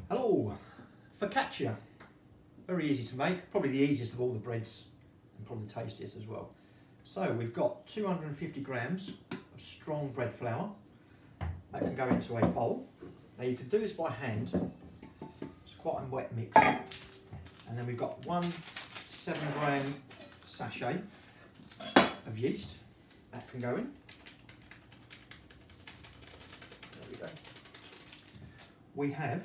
Hello, focaccia. Very easy to make, probably the easiest of all the breads and probably the tastiest as well. So we've got 250 grams of strong bread flour. That can go into a bowl. Now you can do this by hand. It's quite a wet mix. And then we've got 1 7-gram sachet of yeast. That can go in. There we go. We have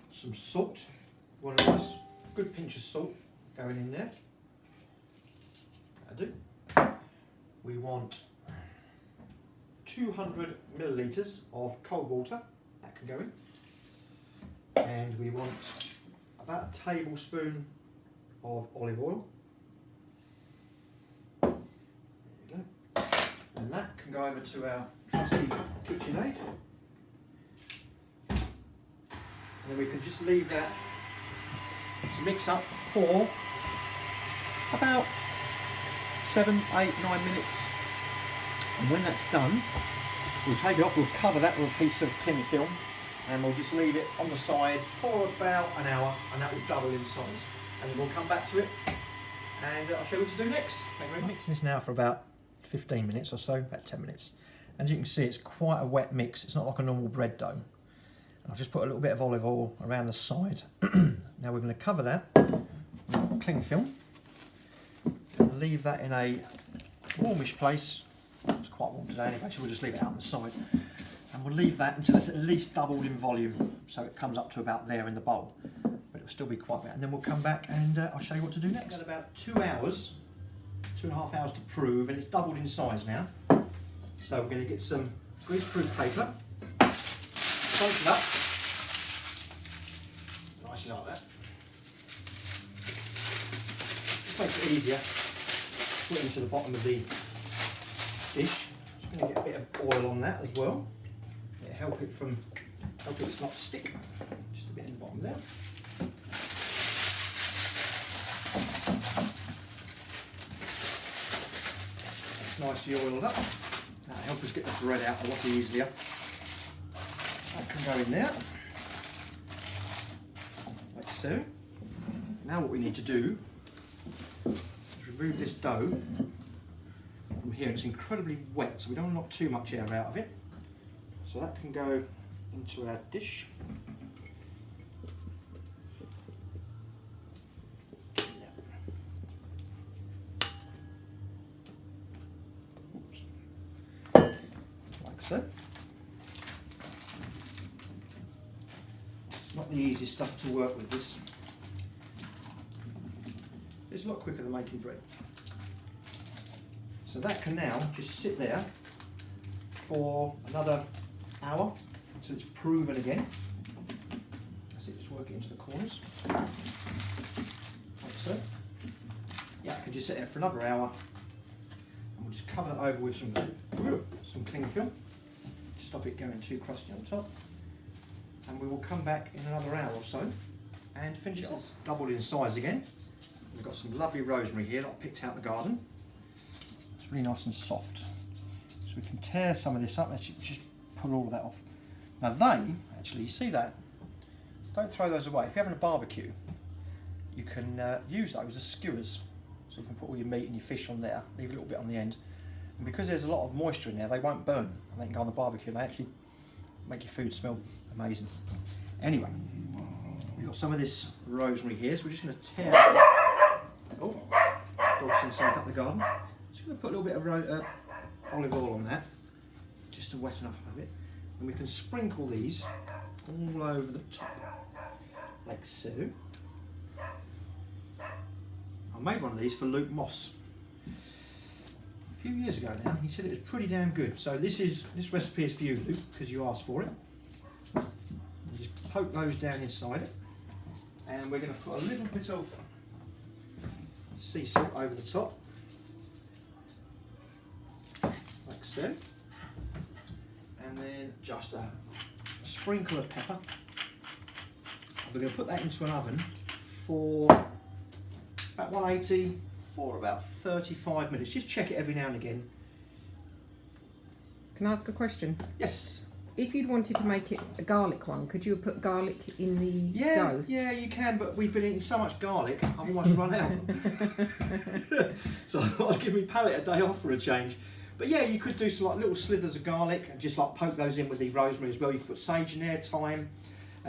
some salt, one of those, good pinch of salt going in there. That'll do. We want 200 millilitres of cold water, that can go in. And we want about a tablespoon of olive oil. There we go. And that can go over to our trusty KitchenAid. And then we can just leave that to mix up for about 7, 8, 9 minutes. And when that's done, we'll take it off, we'll cover that with a piece of cling film and we'll just leave it on the side for about an hour and that will double in size. And then we'll come back to it and I'll show you what to do next. I'm mixing this now for about 15 minutes or so, about 10 minutes. As you can see, it's quite a wet mix. It's not like a normal bread dough. I'll just put a little bit of olive oil around the side. Now we're going to cover that with cling film and leave that in a warmish place. It's quite warm today anyway, so we'll just leave it out on the side. And we'll leave that until it's at least doubled in volume, so it comes up to about there in the bowl. But it'll still be quite wet. And then we'll come back and I'll show you what to do next. We've got about 2 hours, 2.5 hours to prove, and it's doubled in size now. So we're going to get some greaseproof paper. Fold it up, nicely like that. Just makes it easier. Put it into the bottom of the dish. Just going to get a bit of oil on that as well. It'll help it not stick. Just a bit in the bottom there. That's nicely oiled up. That'll help us get the bread out a lot easier. That can go in there, like so. Now what we need to do is remove this dough from here. It's incredibly wet, so we don't want to knock too much air out of it. So that can go into our dish. Oops. Like so. Not the easiest stuff to work with this. It's a lot quicker than making bread. So that can now just sit there for another hour until it's proven again. That's it, just work it into the corners. Like so. Yeah, it can just sit there for another hour. And we'll just cover that over with some cling film to stop it going too crusty on top. And we will come back in another hour or so and finish it off. Doubled in size again. We've got some lovely rosemary here that I picked out in the garden. It's really nice and soft. So we can tear some of this up, actually just pull all of that off. Now actually, you see that? Don't throw those away. If you're having a barbecue, you can use those as skewers. So you can put all your meat and your fish on there, leave a little bit on the end. And because there's a lot of moisture in there, they won't burn. And they can go on the barbecue and they actually make your food smell amazing. Anyway, we've got some of this rosemary here, so we're just going to tear. Oh, dog's seen something up the garden. Just going to put a little bit of olive oil on that, just to wetten up a bit. And we can sprinkle these all over the top, like so. I made one of these for Luke Moss a few years ago now. He said it was pretty damn good. So this recipe is for you, Luke, because you asked for it. Just poke those down inside it, and we're going to put a little bit of sea salt over the top, like so, and then just a sprinkle of pepper. And we're going to put that into an oven for about 180 for about 35 minutes. Just check it every now and again. Can I ask a question? Yes. If you'd wanted to make it a garlic one, could you have put garlic in the dough? Yeah, you can, but we've been eating so much garlic, I've almost run out. So I thought I'd give my palate a day off for a change. But yeah, you could do some like little slithers of garlic and just like poke those in with the rosemary as well. You could put sage in there, thyme.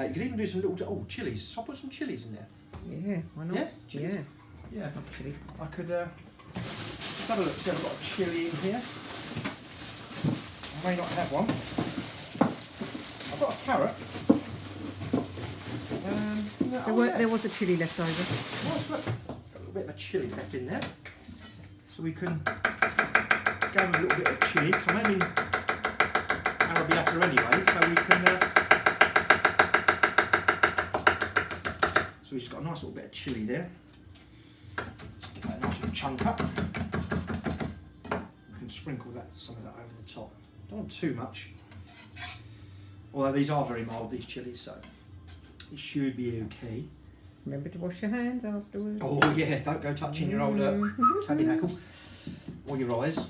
You could even do some little chilies. So I'll put some chilies in there. Yeah, why not? Yeah, chilies. Yeah. Yeah. Not chili. I could let's have a look. See, I've got a chilli in here. I may not have one. I've got a carrot. No, There was a chilli left over. Nice, look. Got a little bit of a chilli left in there. So we can go with a little bit of chilli, because I'm having arrabbiata anyway, so we can... So we've just got a nice little bit of chilli there. Just get that nice little chunk up. We can sprinkle some of that over the top. Don't want too much. Although these are very mild, these chillies, so it should be okay. Remember to wash your hands afterwards. Oh yeah, don't go touching your old tabernacle or your eyes.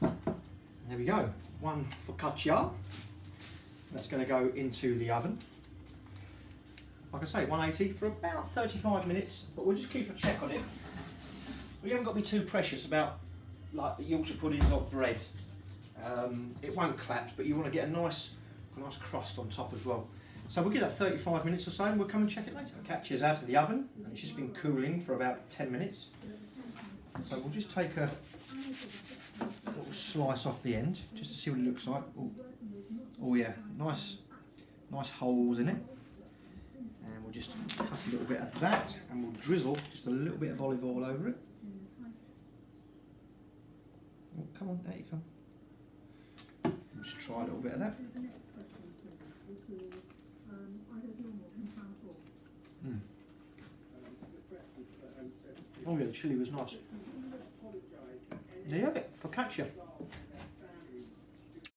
There we go, one focaccia. That's going to go into the oven. Like I say, 180 for about 35 minutes, but we'll just keep a check on it. We haven't got to be too precious about like the Yorkshire puddings or bread. It won't collapse, but you want to get a nice crust on top as well. So we'll give that 35 minutes or so and we'll come and check it later. Focaccia is out of the oven and it's just been cooling for about 10 minutes. So we'll just take a little slice off the end just to see what it looks like. Ooh. Oh yeah, nice holes in it. And we'll just cut a little bit of that and we'll drizzle just a little bit of olive oil over it. Oh, come on, there you come. We'll just try a little bit of that. Oh yeah, the chilli was nice. There you have it, focaccia.